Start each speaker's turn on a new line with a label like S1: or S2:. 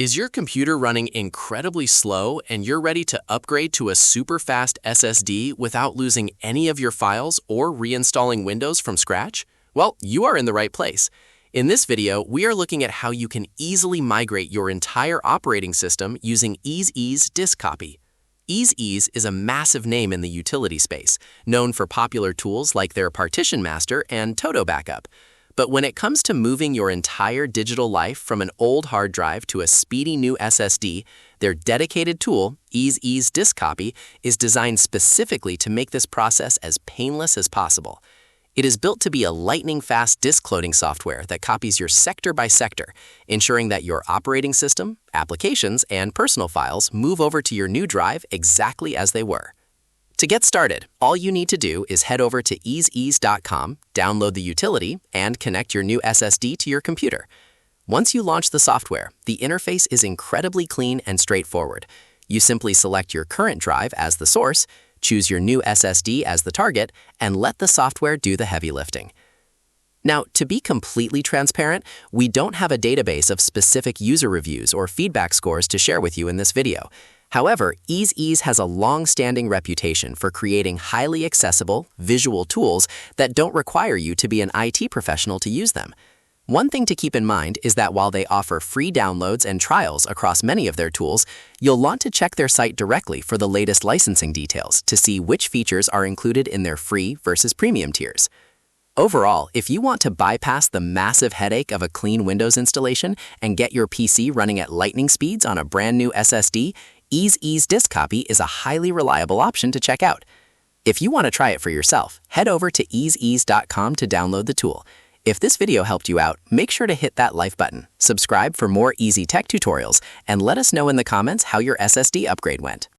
S1: Is your computer running incredibly slow and you're ready to upgrade to a super fast SSD without losing any of your files or reinstalling Windows from scratch? Well, you are in the right place. In this video, we are looking at how you can easily migrate your entire operating system using EaseUS Disk Copy. EaseUS is a massive name in the utility space, known for popular tools like their Partition Master and Toto Backup. But when it comes to moving your entire digital life from an old hard drive to a speedy new SSD, their dedicated tool, EaseUS Disk Copy, is designed specifically to make this process as painless as possible. It is built to be a lightning-fast disk loading software that copies your sector by sector, ensuring that your operating system, applications, and personal files move over to your new drive exactly as they were. To get started, all you need to do is head over to easeus.com, download the utility, and connect your new SSD to your computer. Once you launch the software, the interface is incredibly clean and straightforward. You simply select your current drive as the source, choose your new SSD as the target, and let the software do the heavy lifting. Now, to be completely transparent, we don't have a database of specific user reviews or feedback scores to share with you in this video. However, EaseUS has a long-standing reputation for creating highly accessible, visual tools that don't require you to be an IT professional to use them. One thing to keep in mind is that while they offer free downloads and trials across many of their tools, you'll want to check their site directly for the latest licensing details to see which features are included in their free versus premium tiers. Overall, if you want to bypass the massive headache of a clean Windows installation and get your PC running at lightning speeds on a brand new SSD, EaseUS Disk Copy is a highly reliable option to check out. If you want to try it for yourself, head over to easeus.com to download the tool. If this video helped you out, make sure to hit that like button, subscribe for more easy tech tutorials, and let us know in the comments how your SSD upgrade went.